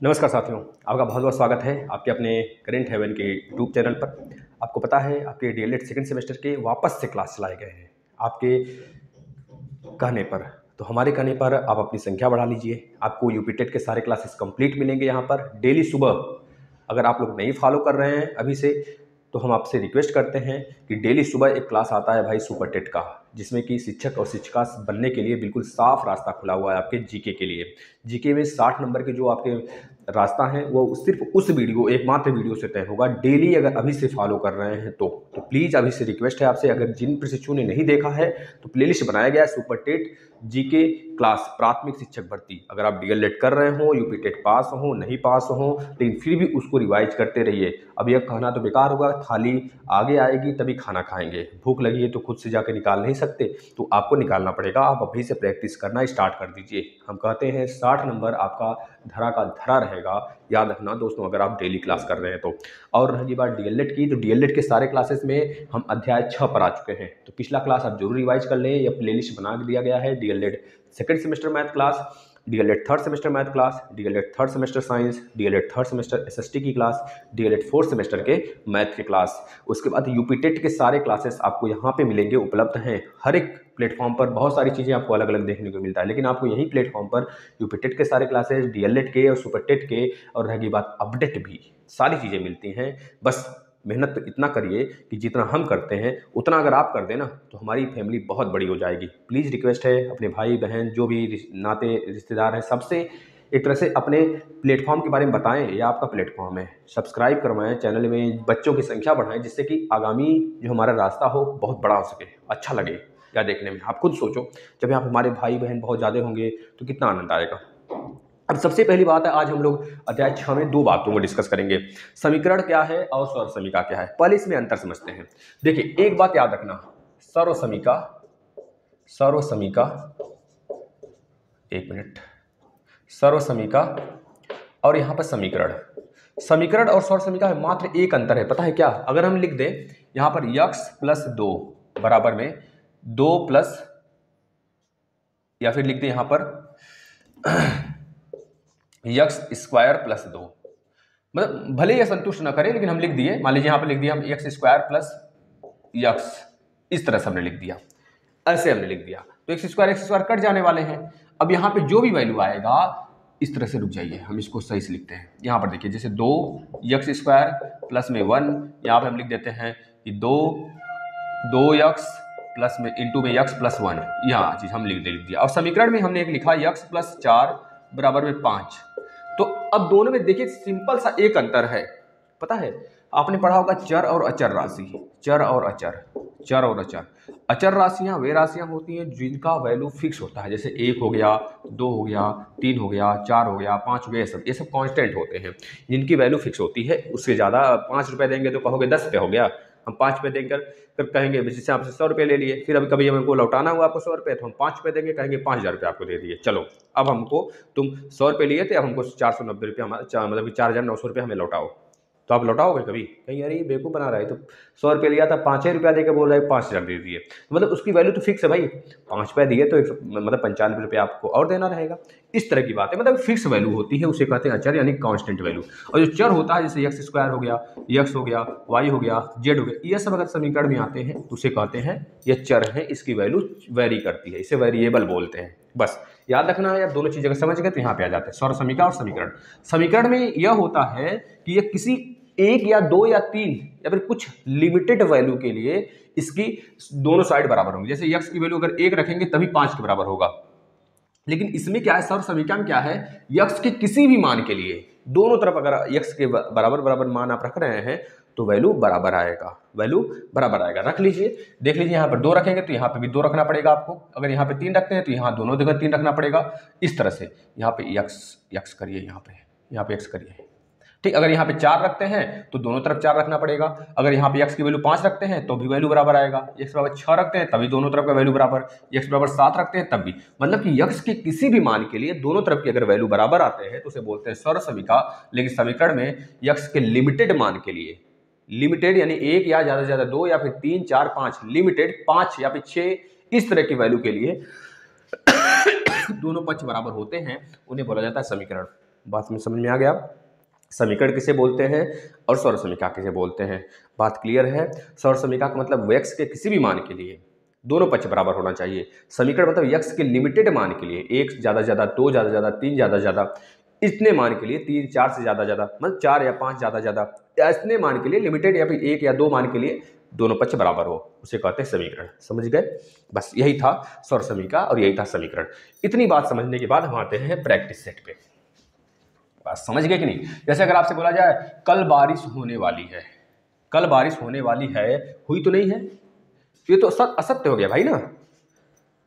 नमस्कार साथियों, आपका बहुत बहुत स्वागत है आपके अपने करेंट हेवन के यूट्यूब चैनल पर। आपको पता है आपके डीएलएड सेकंड सेमेस्टर के वापस से क्लास चलाए गए हैं आपके कहने पर। तो हमारे कहने पर आप अपनी संख्या बढ़ा लीजिए। आपको यूपी टेट के सारे क्लासेस कंप्लीट मिलेंगे यहाँ पर डेली सुबह। अगर आप लोग नहीं फॉलो कर रहे हैं अभी से तो हम आपसे रिक्वेस्ट करते हैं कि डेली सुबह एक क्लास आता है भाई सुपर टेट का, जिसमें कि शिक्षक और शिक्षिका बनने के लिए बिल्कुल साफ रास्ता खुला हुआ है आपके जीके के लिए। जीके में 60 नंबर के जो आपके रास्ता है वो सिर्फ उस वीडियो, एकमात्र वीडियो से तय होगा डेली। अगर अभी से फॉलो कर रहे हैं तो प्लीज़ अभी से रिक्वेस्ट है आपसे, अगर जिन प्रशिक्षुओं ने नहीं देखा है तो प्लेलिस्ट बनाया गया है सुपर टेट जीके क्लास प्राथमिक शिक्षक भर्ती। अगर आप डीएलएड कर रहे हो, यूपी टेट पास हो, नहीं पास हो, लेकिन फिर भी उसको रिवाइज करते रहिए। अब यह कहना तो बेकार होगा, थाली आगे आएगी तभी खाना खाएंगे। भूख लगी है तो खुद से जाके निकाल नहीं सकते, तो आपको निकालना पड़ेगा। आप अभी से प्रैक्टिस करना स्टार्ट कर दीजिए। हम कहते हैं 60 नंबर आपका धरा का धरा रहेगा, याद रखना दोस्तों, अगर आप डेली क्लास कर रहे हैं तो। और रही बात डीएलएड की, तो डीएलएड के सारे क्लासेस में हम अध्याय 6 पर आ चुके हैं, तो पिछला क्लास आप जरूर रिवाइज कर लें। यह प्लेलिस्ट बना दिया गया है। DElEd second semester math class, DElEd third semester math class, DElEd third semester science, DElEd third semester SST की क्लास, डीएलएड फोर्थ सेमेस्टर के मैथ की क्लास। उसके बाद यूपी टेट के सारे क्लासेस आपको यहाँ पे मिलेंगे, उपलब्ध हैं। हर एक प्लेटफॉर्म पर बहुत सारी चीज़ें आपको अलग अलग देखने को मिलता है, लेकिन आपको यही प्लेटफॉर्म पर यूपी टेट के सारे क्लासेस, डीएलएड के और सुपर टेट के, और रहेगी बात अपडेट भी, सारी चीज़ें मिलती हैं। बस मेहनत तो इतना करिए कि जितना हम करते हैं उतना अगर आप कर देना तो हमारी फैमिली बहुत बड़ी हो जाएगी। प्लीज़ रिक्वेस्ट है, अपने भाई बहन जो भी नाते रिश्तेदार हैं सबसे एक तरह से अपने प्लेटफॉर्म के बारे में बताएं। ये आपका प्लेटफॉर्म है, सब्सक्राइब करवाएं चैनल में, बच्चों की संख्या बढ़ाएं, जिससे कि आगामी जो हमारा रास्ता हो बहुत बड़ा हो सके, अच्छा लगे या देखने में। आप खुद सोचो, जब यहाँ पर हमारे भाई बहन बहुत ज़्यादा होंगे तो कितना आनंद आएगा। अब सबसे पहली बात है, आज हम लोग अध्याय 6 में 2 बातों को डिस्कस करेंगे। समीकरण क्या है और सर्वसमीका क्या है। पहले इसमें अंतर समझते हैं। देखिए एक बात याद रखना, सर्वसमीका, सर्वसमीका, एक मिनट, सर्वसमीका और यहाँ पर समीकरण। समीकरण और सर्वसमीका में मात्र एक अंतर है, पता है क्या? अगर हम लिख दें यहाँ पर x प्लस 2 बराबर में 2 प्लस, या फिर लिख दें यहाँ पर x स्क्वायर प्लस 2, मतलब भले ये संतुष्ट न करें लेकिन हम लिख दिए। मान लीजिए यहाँ पर लिख दिया हम x स्क्वायर प्लस x, इस तरह से हमने लिख दिया, ऐसे हमने लिख दिया तो x स्क्वायर कट जाने वाले हैं। अब यहाँ पे जो भी वैल्यू आएगा, इस तरह से रुक जाइए, हम इसको सही से लिखते हैं। यहाँ पर देखिए जैसे 2x स्क्वायर प्लस में 1, यहाँ पे हम लिख देते हैं कि 2x प्लस में इंटू में x प्लस 1, यहाँ चीज हम लिख दिया। और समीकरण में हमने एक लिखा x प्लस 4 बराबर में 5। तो अब दोनों में देखिए सिंपल सा एक अंतर है, पता है? आपने पढ़ा होगा चर और अचर राशि, चर और अचर, चर और अचर। अचर राशियां वे राशियां होती हैं जिनका वैल्यू फिक्स होता है, जैसे 1 हो गया, 2 हो गया, 3 हो गया, 4 हो गया, 5 हो गया, ये सब कांस्टेंट होते हैं जिनकी वैल्यू फिक्स होती है। उससे ज़्यादा 5 रुपये देंगे तो कहोगे 10 रुपये हो गया, हम 5 रुपये देंगे फिर कहेंगे जैसे आपसे 100 रुपये ले लिए, फिर अभी कभी हमको लौटाना हुआ आपको 100 रुपये तो हम 5 रुपये देंगे, कहेंगे 5000 रुपये आपको दे दिए। चलो अब हमको, तुम 100 रुपये लिए थे, अब हमको 490 रुपये मतलब कि 4900 रुपये हमें लौटाओ। तो आप लौटाओगे कभी? कहीं यार ये बेवकूफ़ बना रहा है, तो 100 रुपये लिया था, 5 रुपया देकर बोल रहा है 5000 दे दिए, मतलब उसकी वैल्यू तो फिक्स है भाई। 5 रुपये दिए तो मतलब 95 रुपये आपको और देना रहेगा। इस तरह की बात है, मतलब फिक्स वैल्यू होती है, उसे कहते हैं अचर यानी कांस्टेंट वैल्यू। और जो चर होता है जैसे x स्क्वायर हो गया, x हो गया, y हो गया, z हो गया, ये सब अगर समीकरण में आते हैं तो उसे कहते हैं ये चर है, इसकी वैल्यू वेरी करती है, इसे वेरिएबल बोलते हैं। बस याद रखना है। आप दोनों चीज़ अगर समझ गए तो यहाँ पे आ जाते हैं सर्वसमीका और समीकरण। समीकरण में यह होता है कि ये किसी 1 या 2 या 3 या फिर कुछ लिमिटेड वैल्यू के लिए इसकी दोनों साइड बराबर होंगी। जैसे x की वैल्यू अगर 1 रखेंगे तभी 5 के बराबर होगा, लेकिन इसमें क्या है, सर्वसमीका में क्या है, x के किसी भी मान के लिए दोनों तरफ अगर x के बराबर मान आप रख रहे हैं तो वैल्यू बराबर आएगा, वैल्यू बराबर आएगा। रख लीजिए, देख लीजिए यहाँ पर 2 रखेंगे तो यहाँ पे भी 2 रखना पड़ेगा आपको। अगर यहाँ पे 3 रखते हैं तो यहाँ दोनों जगह 3 रखना पड़ेगा। इस तरह से यहाँ पे x करिए, यहाँ पे x करिए, ठीक। अगर यहाँ पे 4 रखते हैं तो दोनों तरफ 4 रखना पड़ेगा। अगर यहाँ पे x की वैल्यू 5 रखते हैं तो भी वैल्यू बराबर आएगा। x बराबर 6 रखते हैं तभी दोनों तरफ का वैल्यू बराबर, x बराबर 7 रखते हैं तब भी, मतलब कि x के किसी भी मान के लिए दोनों तरफ की अगर वैल्यू बराबर आते हैं तो उसे बोलते हैं सर्वसमीका। लेकिन समीकरण में x के लिमिटेड मान के लिए, लिमिटेड यानी 1 या ज्यादा से ज्यादा 2 या फिर 3 4 5, लिमिटेड 5 या फिर 6 इस तरह की वैल्यू के लिए दोनों पक्ष बराबर होते हैं उन्हें बोला जाता है समीकरण। बात में समझ में आ गया? समीकरण किसे बोलते हैं और सौर समीकरण किसे बोलते हैं, बात क्लियर है? सौर समीकरण का मतलब x के किसी भी मान के लिए दोनों पक्ष बराबर होना चाहिए। समीकरण मतलब x के लिमिटेड मान के लिए, 1 ज़्यादा ज़्यादा, 2 ज़्यादा ज़्यादा, 3 ज़्यादा ज़्यादा, इतने मान के लिए, 3 4 से ज़्यादा ज़्यादा, मतलब 4 या 5 ज़्यादा ज़्यादा, इतने मान के लिए लिमिटेड, या फिर 1 या 2 मान के लिए दोनों पक्ष बराबर हो, उसे कहते हैं समीकरण। समझ गए? बस यही था सौर समीकरण और यही था समीकरण। इतनी बात समझने के बाद हम आते हैं प्रैक्टिस सेट पे। बात समझ गए कि नहीं? जैसे अगर आपसे बोला जाए कल बारिश होने वाली है, कल बारिश होने वाली है, हुई तो नहीं है, ये तो असत्य हो गया भाई ना।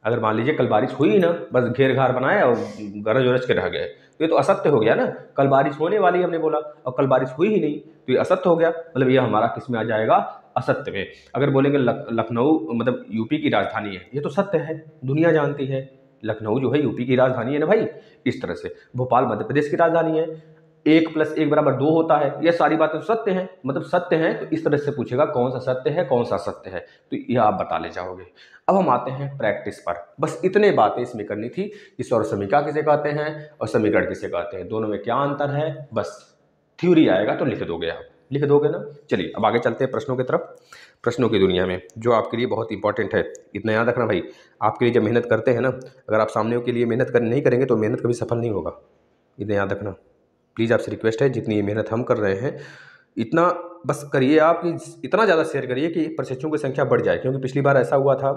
अगर मान लीजिए कल बारिश हुई ना, बस घेर घार बनाए और गरज वरज के रह गए, तो ये तो असत्य हो गया ना। कल बारिश होने वाली हमने बोला और कल बारिश हुई ही नहीं, तो ये असत्य हो गया। मतलब ये हमारा किस में आ जाएगा? असत्य में। अगर बोलेंगे लखनऊ मतलब यूपी की राजधानी है, ये तो सत्य है, दुनिया जानती है लखनऊ जो है यूपी की राजधानी है ना भाई। इस तरह से भोपाल मध्य प्रदेश की राजधानी है, 1 + 1 = 2 होता है, ये सारी बातें तो सत्य हैं, मतलब सत्य हैं। तो इस तरह से पूछेगा कौन सा सत्य है कौन सा असत्य है, तो यह आप बता ले जाओगे। अब हम आते हैं प्रैक्टिस पर। बस इतने बातें इसमें करनी थी कि सौर समीकरण किसे कहते हैं और समीकरण किसे कहते हैं, दोनों में क्या अंतर है, बस थ्योरी आएगा तो लिख दोगे, आप लिख दोगे ना। चलिए अब आगे चलते हैं प्रश्नों की तरफ। प्रश्नों की दुनिया में जो आपके लिए बहुत इंपॉर्टेंट है, इतना याद रखना भाई। आपके लिए जब मेहनत करते हैं ना, अगर आप सामने के लिए मेहनत नहीं करेंगे तो मेहनत कभी सफल नहीं होगा, इतना याद रखना। प्लीज़ आपसे रिक्वेस्ट है, जितनी मेहनत हम कर रहे हैं इतना बस करिए आप, कि इतना ज़्यादा शेयर करिए कि प्रशिक्षुओं की संख्या बढ़ जाए। क्योंकि पिछली बार ऐसा हुआ था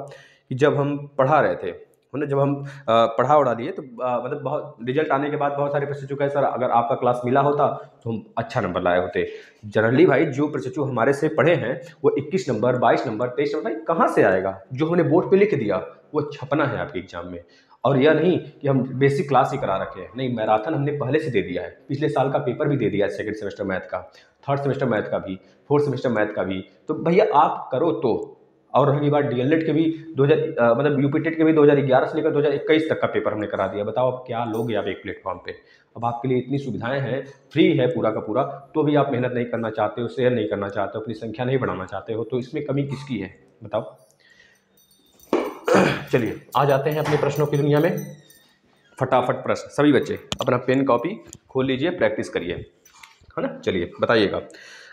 कि जब हम पढ़ा रहे थे, मतलब जब हम पढ़ा उड़ा दिए तो मतलब बहुत रिजल्ट आने के बाद बहुत सारे प्रशिक्षु कहे सर अगर आपका क्लास मिला होता तो हम अच्छा नंबर लाए होते। जनरली भाई जो प्रशिक्षु हमारे से पढ़े हैं वो 21 नंबर, 22 नंबर, 23 नंबर भाई कहाँ से आएगा? जो हमने बोर्ड पे लिख दिया वो छपना है आपके एग्जाम में। और यह नहीं कि हम बेसिक क्लास ही करा रखे हैं, नहीं, मैराथन हमने पहले से दे दिया है। पिछले साल का पेपर भी दे दिया है, सेकंड सेमेस्टर मैथ का, थर्ड सेमेस्टर मैथ का भी, फोर्थ सेमेस्टर मैथ का भी। तो भैया आप करो तो। और रही बात डीएलएड के भी 2000 मतलब यूपीटेट के भी 2011 से लेकर 2021 तक का पेपर हमने करा दिया। बताओ अब क्या लोगे आप एक प्लेटफॉर्म पे? अब आपके लिए इतनी सुविधाएं हैं, फ्री है पूरा का पूरा, तो भी आप मेहनत नहीं करना चाहते हो, शेयर नहीं करना चाहते हो, अपनी संख्या नहीं बढ़ाना चाहते हो, तो इसमें कमी किसकी है बताओ? चलिए आ जाते हैं अपने प्रश्नों की दुनिया में। फटाफट प्रश्न, सभी बच्चे अपना पेन कॉपी खोल लीजिए, प्रैक्टिस करिए, है ना। चलिए बताइएगा,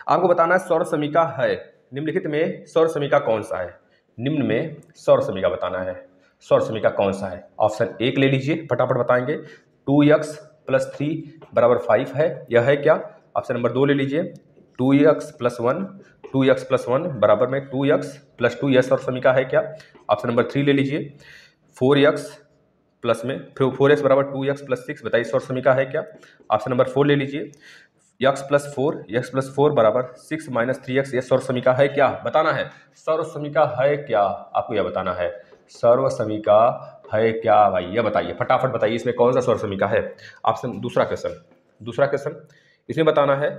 आपको बताना है सौर समीकरण है निम्नलिखित में सौर समीकरण कौन सा है? निम्न में सौर समीकरण बताना है, सौर समीकरण कौन सा है? ऑप्शन 1 ले लीजिए, फटाफट बताएंगे। 2x + 3 = 5 है, यह है क्या? ऑप्शन नंबर 2 ले लीजिए। 2x + 1 2x + 1 बराबर में 2x + 2, यह सौर समीकरण है क्या? ऑप्शन नंबर 3 ले लीजिए। 4x प्लस में 4x = 2x + 6, बताइए सौर समीकरण है क्या? ऑप्शन नंबर 4 ले लीजिए। x + 4 = 6 - 3x, यह सौर समीकरण है क्या? बताना है सौर समीकरण है क्या, आपको यह बताना है सौर समीकरण है क्या भाई, यह बताइए फटाफट बताइए इसमें कौन सा सौर समीकरण है। ऑप्शन दूसरा क्वेश्चन इसमें बताना है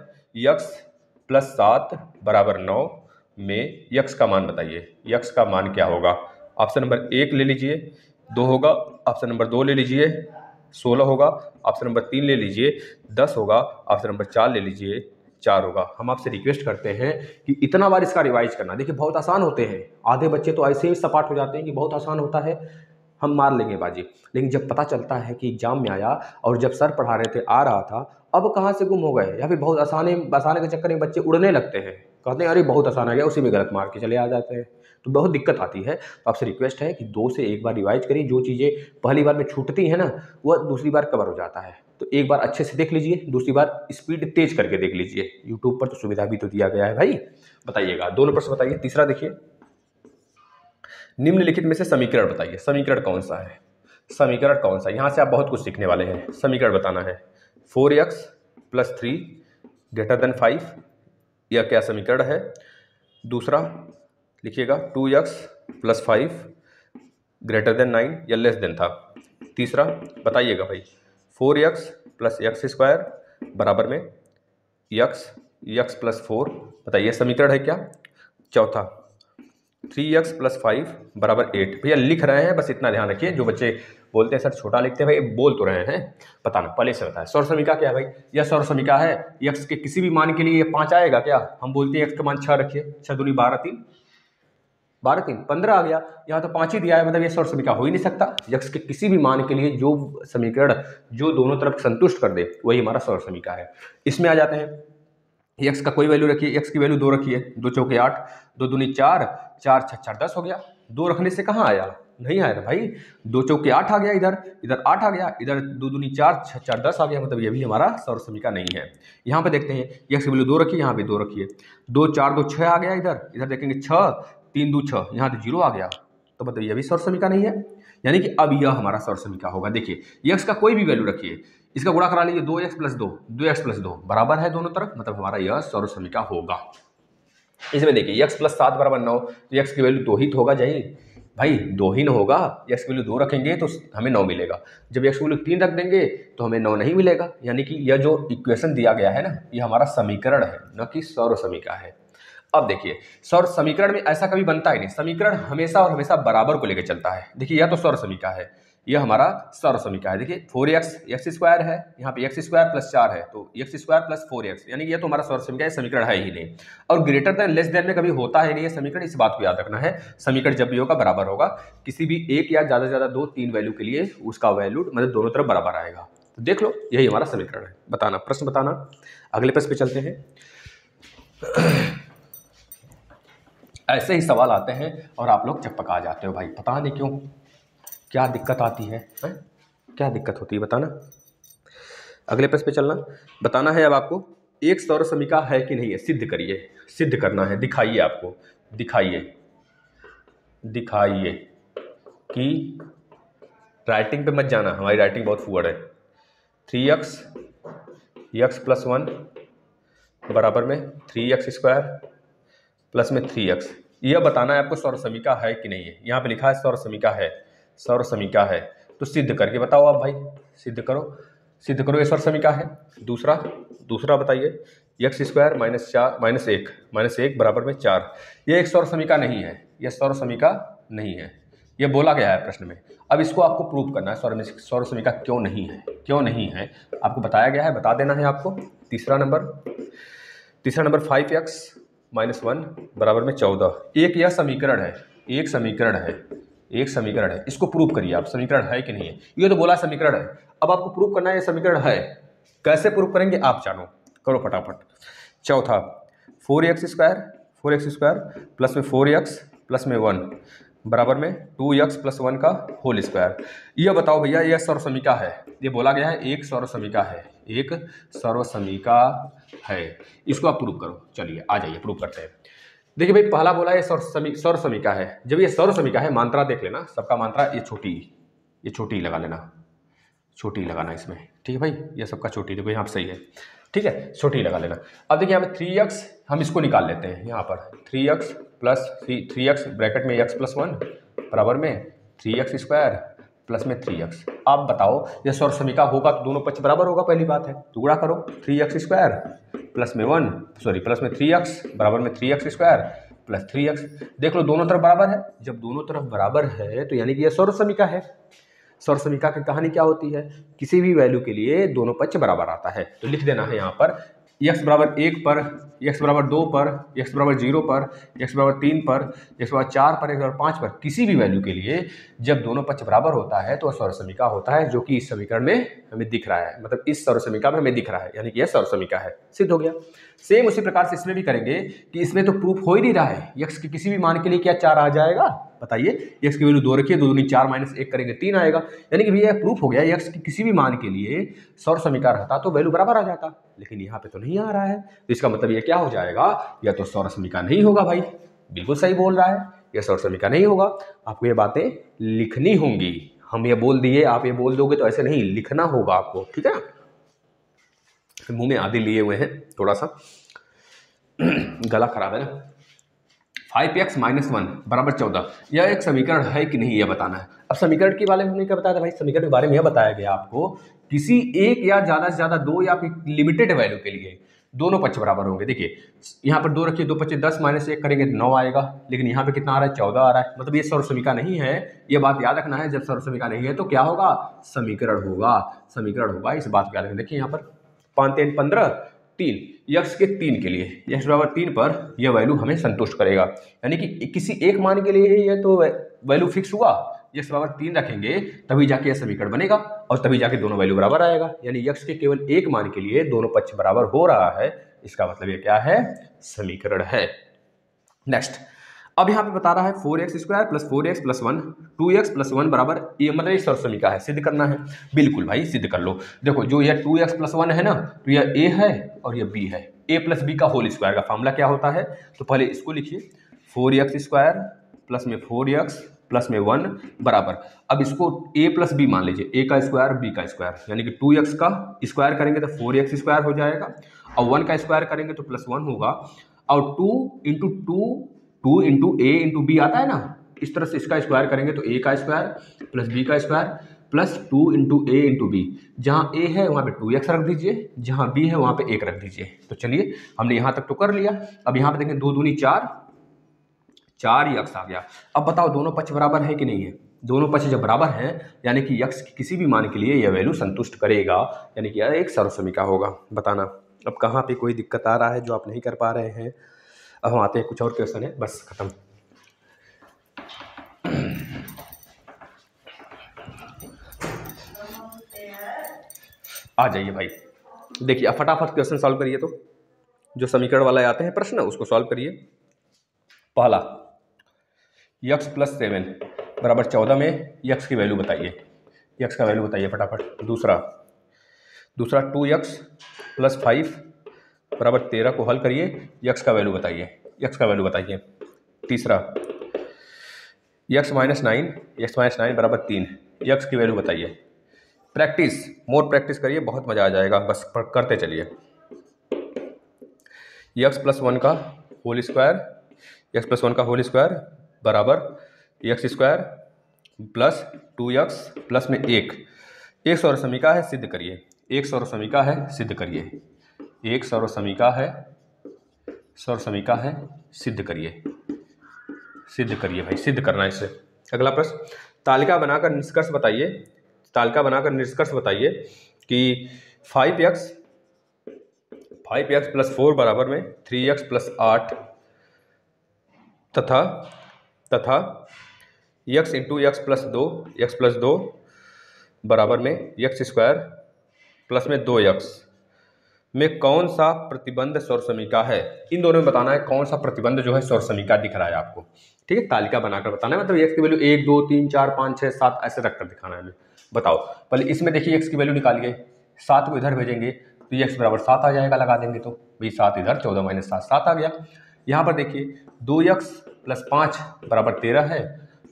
x + 7 = 9 में x का मान बताइए, x का मान क्या होगा? ऑप्शन नंबर 1 ले लीजिए, 2 होगा। ऑप्शन नंबर 2 ले लीजिए, 16 होगा। ऑप्शन नंबर 3 ले लीजिए, 10 होगा। ऑप्शन नंबर 4 ले लीजिए, 4 होगा। हम आपसे रिक्वेस्ट करते हैं कि इतना बार इसका रिवाइज करना। देखिए बहुत आसान होते हैं, आधे बच्चे तो ऐसे ही सपाट हो जाते हैं कि बहुत आसान होता है, हम मार लेंगे बाजी। लेकिन जब पता चलता है कि एग्जाम में आया और जब सर पढ़ा रहे थे आ रहा था, अब कहाँ से गुम हो गए, या फिर बहुत आसानी के चक्कर में बच्चे उड़ने लगते हैं, कहते हैं अरे बहुत आसान आ गया, उसी में गलत मार के चले आ जाते हैं, तो बहुत दिक्कत आती है। तो आपसे रिक्वेस्ट है कि 2 से 1 बार रिवाइज करिए, जो चीज़ें पहली बार में छूटती हैं ना वह दूसरी बार कवर हो जाता है। तो एक बार अच्छे से देख लीजिए, दूसरी बार स्पीड तेज करके देख लीजिए, यूट्यूब पर तो सुविधा भी तो दिया गया है भाई। बताइएगा, दोनों प्रश्न बताइए। तीसरा देखिए, निम्नलिखित में से समीकरण बताइए, समीकरण कौन सा है? समीकरण कौन सा? यहाँ से आप बहुत कुछ सीखने वाले हैं। समीकरण बताना है 4x + 3 > 5, यह क्या समीकरण है? दूसरा लिखिएगा 2x + 5 > 9, या लेस देन था। तीसरा बताइएगा भाई 4x + x² बराबर में x + 4, बताइए समीकरण है क्या? चौथा 3x + 5 = 8। भैया लिख रहे हैं, बस इतना ध्यान रखिए, जो बच्चे बोलते हैं सर छोटा लिखते हैं, भाई बोल तो रहे हैं, बताना पहले से बताया। सौर समीकरण क्या है भाई? यह सौर समीकरण है, x के किसी भी मान के लिए ये 5 आएगा क्या? हम बोलते हैं x का मान 6 रखिए, 6 दूनी 12 3, 12 3 15 आ गया, यहाँ तो 5 ही दिया है, मतलब ये सर्व समीकरण हो ही नहीं सकता। यक्स के किसी भी मान के लिए जो समीकरण जो दोनों तरफ संतुष्ट कर दे वही हमारा सर्व समीकरण है। इसमें आ जाते हैं, एक्स का कोई वैल्यू रखिए, एक्स की वैल्यू 2 रखिए, 2 चौके 8, 2 दूनी 4, 4 6 10 हो गया। 2 रखने से कहाँ आया, नहीं आया ना भाई, 2 चौके 8 आ गया, इधर 8 आ गया, इधर 2 दूनी 4 6 4 10 आ गया, मतलब ये भी हमारा सर्व समीकरण नहीं है। यहाँ पे देखते हैं, एक्स की वैल्यू 2 रखिए, यहाँ पे 2 रखिए, 2 4 2 6 आ गया, इधर देखेंगे 6 3 2 6, यहाँ तो 0 आ गया, तो मतलब ये भी सर्व समीकरण नहीं है। यानी कि अब यह हमारा सर्व समीकरण होगा। देखिए एक्स का कोई भी वैल्यू रखिए, इसका गुणा करा लीजिए, 2x + 2 2x + 2 बराबर है दोनों तरफ, मतलब हमारा यह सर्व समीकरण होगा। इसमें देखिए x + 7 = 9, तो x की वैल्यू 2 ही तो होगा भाई 2 ही ना होगा, x की वैल्यू 2 रखेंगे तो हमें 9 मिलेगा, जब x की वैल्यू 3 रख देंगे तो हमें 9 नहीं मिलेगा। यानी कि यह जो इक्वेशन दिया गया है ना, यह हमारा समीकरण है, न कि सर्व समीकरण है। अब देखिए सर्व समीकरण में ऐसा कभी बनता ही नहीं, समीकरण हमेशा और हमेशा बराबर को लेकर चलता है। देखिए यह तो सर्व समीकरण है, यह हमारा सर्व समीकरण है। देखिए 4x x² है, यहाँ पे x² + 4 है, तो x² + 4x, यानी कि यह तो हमारा सर्व समीकरण, समीकरण है ही नहीं। और ग्रेटर देन लेस देन में कभी होता है नहीं है समीकरण, इस बात को याद रखना है। समीकरण जब भी होगा बराबर होगा, किसी भी एक या ज़्यादा से ज़्यादा 2 3 वैल्यू के लिए उसका वैल्यू मतलब दोनों तरफ बराबर आएगा। तो देख लो यही हमारा समीकरण है। बताना, प्रश्न बताना। अगले प्रश्न पे चलते हैं। ऐसे ही सवाल आते हैं और आप लोग चकपका जाते हो भाई, पता नहीं क्यों, क्या दिक्कत आती है? क्या दिक्कत होती है बताना। अगले प्रश्न पे चलना। बताना है अब आपको एक सर्व समीकरण है कि नहीं है, सिद्ध करिए, सिद्ध करना है, दिखाइए आपको, दिखाइए कि राइटिंग पे मत जाना, हमारी राइटिंग बहुत फुअड़ है। 3x x + 1 बराबर में 3x² प्लस में 3x, यह बताना है आपको सर्व समीकरण है कि नहीं है। यहाँ पे लिखा है सर्व समीकरण है, सर्व समीकरण है, तो सिद्ध करके बताओ आप भाई, सिद्ध करो ये सर्व समीकरण है। दूसरा बताइए, x² - 1 बराबर में 4, ये एक सर्व समीकरण नहीं है, यह सर्व समीकरण नहीं है, यह बोला गया है प्रश्न में। अब इसको आपको प्रूव करना है, सर्व समीकरण क्यों नहीं है आपको बताया गया है, बता देना है आपको। तीसरा नंबर 5x - 1 बराबर में 14, यह समीकरण है, एक समीकरण है, इसको प्रूव करिए आप, समीकरण है कि नहीं है। ये तो बोला समीकरण है, अब आपको प्रूव करना है ये समीकरण है, कैसे प्रूव करेंगे आप जानो, करो फटाफट। चौथा 4x² प्लस में 4x प्लस में 1 बराबर में 2x + 1 का होल स्क्वायर। यह बताओ भैया यह सर्व समीकरण है, ये बोला गया है एक सर्व समीकरण है, इसको आप प्रूव करो। चलिए आ जाइए प्रूव करते हैं। देखिए भाई पहला बोला ये सर्व समीकरण है, जब ये सर्व समीकरण है, मात्रा देख लेना, सबका मात्रा ये छोटी लगा लेना, छोटी लगाना इसमें, ठीक है भाई, ये सबका छोटी, देखो यहाँ पर सही है, ठीक है, छोटी लगा लेना। अब देखिए यहाँ पे 3x हम इसको निकाल लेते हैं, यहाँ पर 3x ब्रैकेट में x + 1 बराबर में 3x² प्लस में 3x। आप बताओ ये सर्व समीकरण होगा तो दोनों पक्ष बराबर होगा, पहली बात है, तो गुणा करो 3x² प्लस में 3x बराबर में 3x² प्लस 3x। देख लो दोनों तरफ बराबर है, जब दोनों तरफ बराबर है तो यानी कि यह सर्व समीकरण है। सर्व समीकरण की कहानी क्या होती है, किसी भी वैल्यू के लिए दोनों पक्ष बराबर आता है, तो लिख देना है यहाँ पर x = 1 पर, x = 2 पर, x = 0 पर, x = 3 पर, x = 4 पर, x = 5 पर, किसी भी वैल्यू के लिए जब दोनों पक्ष बराबर होता है तो सर्व समीकरण होता है, जो कि इस समीकरण में हमें दिख रहा है, मतलब इस सर्व समीकरण में हमें दिख रहा है, यानी कि यह सर्व समीकरण है, सिद्ध हो गया। सेम उसी प्रकार से इसमें भी करेंगे कि इसमें तो प्रूफ हो ही नहीं रहा है, x के किसी भी मान के लिए क्या 4 आ जाएगा, बताइए, x की वैल्यू 2 रखिए, 2 दूनी 4 - 1 करेंगे 3 आएगा, यानी कि भैया प्रूफ हो गया x के किसी भी मान के लिए सर्व समीकरण रहता तो वैल्यू बराबर आ जाता, लेकिन यहाँ पे तो नहीं आ रहा है, तो इसका मतलब ये क्या हो जाएगा, यह तो सर्व समीकरण नहीं होगा भाई, बिल्कुल सही बोल रहा है, यह सर्व समीकरण नहीं होगा। आपको ये बातें लिखनी होंगी, हम ये बोल दिए आप ये बोल दोगे तो ऐसे नहीं, लिखना होगा आपको, ठीक है ना। मुंह में आदि लिए हुए हैं, थोड़ा सा गला खराब है ना। 5x - 1 बराबर 14, यह एक समीकरण है कि नहीं, यह बताना है। अब समीकरण के बारे में हमने क्या बताया था भाई, समीकरण के बारे में यह बताया गया आपको, किसी एक या ज़्यादा से ज़्यादा 2 या फिर लिमिटेड वैल्यू के लिए दोनों पक्ष बराबर होंगे। देखिए यहाँ पर 2 रखिए, 2 × 5 = 10 - 1 करेंगे 9 आएगा, लेकिन यहाँ पे कितना आ रहा है, 14 आ रहा है, मतलब ये सर्व समीकरण नहीं है, ये बात याद रखना है। जब सर्व समीकरण नहीं है तो क्या होगा, समीकरण होगा, इस बात को याद रखना। देखिए यहाँ पर 5 × 3 = 15, 3, यक्स के 3 के लिए, यक्स बराबर 3 पर यह वैल्यू हमें संतुष्ट करेगा। यानी कि किसी एक मान के लिए यह तो वैल्यू फिक्स हुआ, यक्स बराबर 3 रखेंगे तभी जाके यह समीकरण बनेगा और तभी जाके दोनों वैल्यू बराबर आएगा। यानी यक्स के केवल एक मान के लिए दोनों पक्ष बराबर हो रहा है, इसका मतलब ये क्या है, समीकरण है। नेक्स्ट, अब यहाँ पे बता रहा है 4x² + 4x + 1 2x + 1 बराबर, ये मतलब ये सर्वसमीका है, सिद्ध करना है। बिल्कुल भाई सिद्ध कर लो। देखो जो यह 2x + 1 है ना, तो यह a है और यह b है। a + b का होल स्क्वायर का फार्मूला क्या होता है, तो पहले इसको लिखिए 4x² प्लस में 4x प्लस में 1 बराबर, अब इसको a + b मान लीजिए, a का स्क्वायर b का स्क्वायर, यानी कि 2x का स्क्वायर करेंगे तो 4x² हो जाएगा और 1 का स्क्वायर करेंगे तो +1 होगा और 2 इंटू a इंटू b आता है ना, इस तरह से इसका स्क्वायर करेंगे तो a का स्क्वायर प्लस b का square plus 2 into a into b, जहाँ a है वहाँ पे 2x रख दीजिए, जहाँ b है वहाँ पे 1 रख दीजिए। तो चलिए हमने यहाँ तक तो कर लिया। अब यहाँ पे देखें 2 दूनी 4, 4 यक्स आ गया। अब बताओ दोनों पक्ष बराबर है कि नहीं है, दोनों पक्ष जब बराबर हैं यानी कि यक्स की किसी भी मान के लिए यह वैल्यू संतुष्ट करेगा, यानी कि यह एक सर्वसमीका होगा। बताना अब कहाँ पे कोई दिक्कत आ रहा है जो आप नहीं कर पा रहे हैं। अब हम आते हैं, कुछ और क्वेश्चन है, बस खत्म। आ जाइए भाई, देखिए अब फटाफट क्वेश्चन सॉल्व करिए। तो जो समीकरण वाला आते हैं प्रश्न उसको सॉल्व करिए। पहला x + 7 बराबर 14 में x की वैल्यू बताइए, x का वैल्यू बताइए फटाफट। दूसरा 2x + 5 बराबर 13 को हल करिए, x का वैल्यू बताइए, x का वैल्यू बताइए। तीसरा x - 9 बराबर 3, x की वैल्यू बताइए। प्रैक्टिस, मोर प्रैक्टिस करिए, बहुत मज़ा आ जाएगा, बस करते चलिए। x + 1 का होल स्क्वायर, x + 1 का होल स्क्वायर बराबर x² प्लस 2x प्लस में 1, एक सर्वसमीका है, सिद्ध करिए। एक सर्वसमीका है, सिद्ध करिए। एक सर्वसमीका है, सर्वसमीका है, सिद्ध करिए। सिद्ध करिए भाई, सिद्ध करना है इसे। अगला प्रश्न, तालिका बनाकर निष्कर्ष बताइए, तालिका बनाकर निष्कर्ष बताइए कि 5x + 4 बराबर में 3x + 8 तथा x × x + 2 बराबर में x² प्लस में 2x में कौन सा प्रतिबंध सर्वसमीका है। इन दोनों में बताना है कौन सा प्रतिबंध जो है सर्वसमीका दिख रहा है आपको। ठीक है, तालिका बनाकर बताना है, मतलब x की वैल्यू 1 2 3 4 5 6 7 ऐसे रखकर दिखाना है हमें। बताओ पहले इसमें देखिए x की वैल्यू निकालिए, 7 को इधर भेजेंगे तो x बराबर 7 आ जाएगा, लगा देंगे तो भाई 7 इधर, 14 - 7 7 आ गया। यहाँ पर देखिए 2x + 5 बराबर 13 है,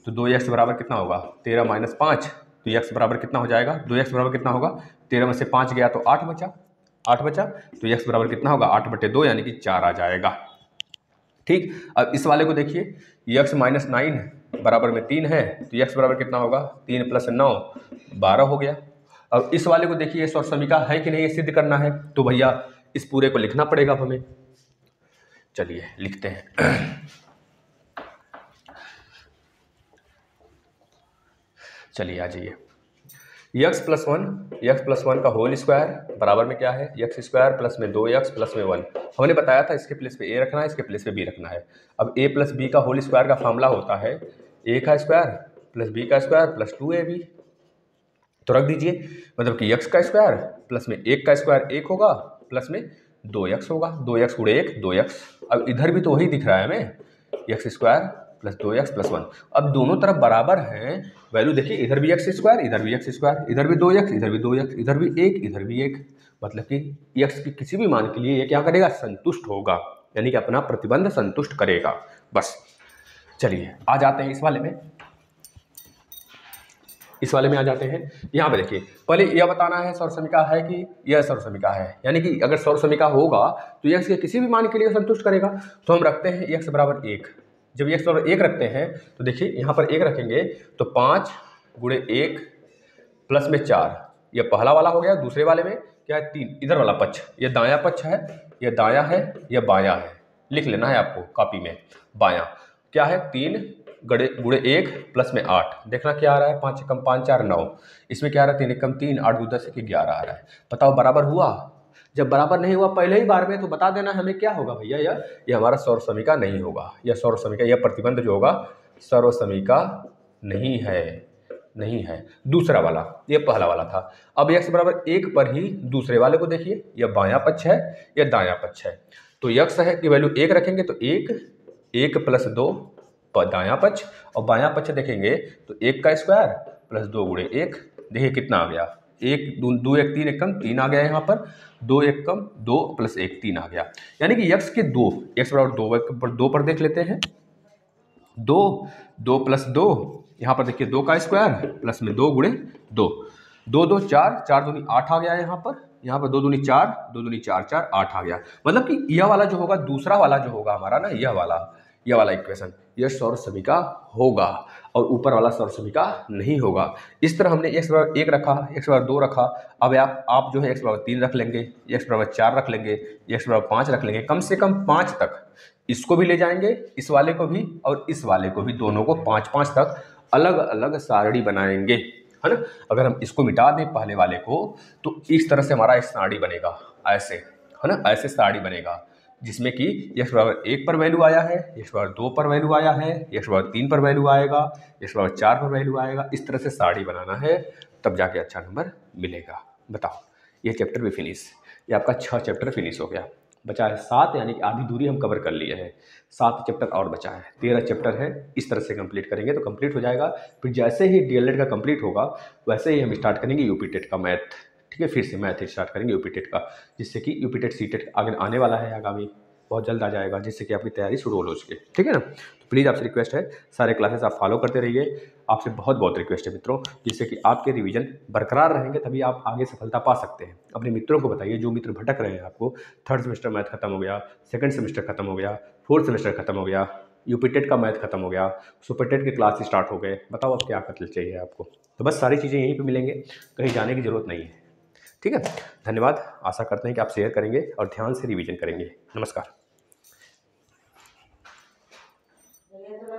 तो 2x बराबर कितना होगा 13 - 5, तो x बराबर कितना हो जाएगा, 2x बराबर कितना होगा, 13 में से 5 गया तो 8 बचा, 8 बचा, तो x बराबर कितना होगा 8/2 यानी कि 4 आ जाएगा। ठीक, अब इस वाले को देखिए x - 9 बराबर में 3 है, तो x बराबर कितना होगा 3 + 9 12 हो गया। अब इस वाले को देखिए सर्वसमीका है कि नहीं, सिद्ध करना है, तो भैया इस पूरे को लिखना पड़ेगा हमें। चलिए लिखते हैं। चलिए आ जाइए, x + 1 का होल स्क्वायर बराबर में क्या है, x² प्लस में 2x प्लस में 1। हमने बताया था इसके प्लेस पे a रखना है, इसके प्लेस पे b रखना है। अब a + b का होल स्क्वायर का फार्मूला होता है a का स्क्वायर प्लस b का स्क्वायर प्लस 2ab, तो रख दीजिए, मतलब कि x का स्क्वायर प्लस में 1 का स्क्वायर 1 होगा प्लस में 2x होगा, 2x × 1 2x। अब इधर भी तो वही दिख रहा है हमें, x² प्लस 2x प्लस 1। अब दोनों तरफ बराबर हैं, वैल्यू देखिए, इधर भी x², इधर भी x², इधर भी 2x, इधर भी 2x, इधर भी 1, इधर भी 1, मतलब कि x की किसी भी मान के लिए ये क्या करेगा, संतुष्ट होगा, यानी कि अपना प्रतिबंध संतुष्ट करेगा। बस चलिए आ जाते हैं इस वाले में, इस वाले में आ जाते हैं। यहाँ पे देखिए पहले यह बताना है सर्वसमीका है कि यह सर्वसमीका है, यानी कि अगर सर्वसमीका होगा तो x के किसी भी मान के लिए संतुष्ट करेगा। तो हम रखते हैं x बराबर 1। जब x बराबर 1 रखते हैं तो देखिए यहाँ पर 1 रखेंगे तो 5 × 1 प्लस में 4, यह पहला वाला हो गया। दूसरे वाले में क्या है 3, इधर वाला पक्ष, यह दायां पक्ष है, यह दायां है, यह बायां है, लिख लेना है आपको कॉपी में। बायां क्या है 3 × 1 प्लस में 8, देखना क्या आ रहा है, 5 × 5 = 9, इसमें क्या आ रहा है 3 × 3 8 × 2 = 10 11 आ रहा है। बताओ बराबर हुआ, जब बराबर नहीं हुआ पहले ही बार में तो बता देना हमें क्या होगा भैया, यह हमारा सर्वसमी नहीं होगा, यह सर्वसमी का, यह प्रतिबंध जो होगा सर्वसमी का नहीं है। दूसरा वाला, ये पहला वाला था। अब x बराबर 1 पर ही दूसरे वाले को देखिए, यह बायां पक्ष है, यह दायां पक्ष है। तो x है कि वैल्यू 1 रखेंगे तो 1 प्लस 2 दायां पक्ष, और बायां पक्ष देखेंगे तो 1 का स्क्वायर प्लस 2 गुणे 1, देखिए कितना आ गया, 1 2 1 3 1 कम 3 आ गया यहाँ पर, 2 1 कम 2 प्लस 1 3 आ गया। यानी कि x के 2, x बराबर 2 पर देख लेते हैं, 2 प्लस 2, यहाँ पर देखिए 2 का स्क्वायर प्लस में 2 गुणे 2, 2 2 4, 4 दूनी 8 आ गया यहाँ पर 2 दूनी 4, 2 दूनी 4 4 8 आ गया। मतलब कि यह वाला जो होगा, दूसरा वाला जो होगा हमारा ना, यह वाला इक्वेशन, यह सर्वसमी का होगा और ऊपर वाला सर्वसमी का नहीं होगा। इस तरह हमने x बराबर 1 रखा, x बराबर 2 रखा, अब आप जो है x बराबर 3 रख लेंगे, x बराबर 4 रख लेंगे, x बराबर 5 रख लेंगे, कम से कम 5 तक इसको भी ले जाएंगे, इस वाले को भी और इस वाले को भी, दोनों को 5 5 तक अलग अलग सारणी बनाएंगे, है ना। अगर हम इसको मिटा दें पहले वाले को तो इस तरह से हमारा एक सारणी बनेगा, ऐसे, है ना, ऐसे सारणी बनेगा जिसमें कि x बराबर 1 पर वैल्यू आया है, x बराबर 2 पर वैल्यू आया है, x बराबर 3 पर वैल्यू आएगा, x बराबर 4 पर वैल्यू आएगा। इस तरह से सारणी बनाना है, तब जाके अच्छा नंबर मिलेगा। बताओ, ये चैप्टर भी फिनिश, ये आपका 6 चैप्टर फिनिश हो गया। बचा है 7, यानी कि आधी दूरी हम कवर कर लिए हैं, 7 चैप्टर और बचा है, 13 चैप्टर है। इस तरह से कंप्लीट करेंगे तो कंप्लीट हो जाएगा। फिर जैसे ही डीएलएड का कंप्लीट होगा वैसे ही हम स्टार्ट करेंगे यूपी टेट का मैथ, ठीक है, फिर से मैथ स्टार्ट करेंगे यूपी टेट का, जिससे कि यूपी टेट सी टेट आगे आने वाला है, आगामी बहुत जल्द आ जाएगा, जिससे कि आपकी तैयारी शुरू हो सके, ठीक है ना। तो प्लीज़ आपसे रिक्वेस्ट है, सारे क्लासेस आप फॉलो करते रहिए, आपसे बहुत बहुत रिक्वेस्ट है मित्रों, जिससे कि आपके रिवीजन बरकरार रहेंगे, तभी आप आगे सफलता पा सकते हैं। अपने मित्रों को बताइए, जो मित्र भटक रहे हैं, आपको 3rd सेमेस्टर मैथ खत्म हो गया, 2nd सेमेस्टर खत्म हो गया, 4th सेमेस्टर खत्म हो गया, यूपी टेट का मैथ खत्म हो गया, सुपर टेट के क्लास स्टार्ट हो गए, बताओ अब क्या कत्ल चाहिए आपको। तो बस सारी चीज़ें यहीं पर मिलेंगे, कहीं जाने की जरूरत नहीं है, ठीक है। धन्यवाद, आशा करते हैं कि आप शेयर करेंगे और ध्यान से रिवीजन करेंगे। नमस्कार।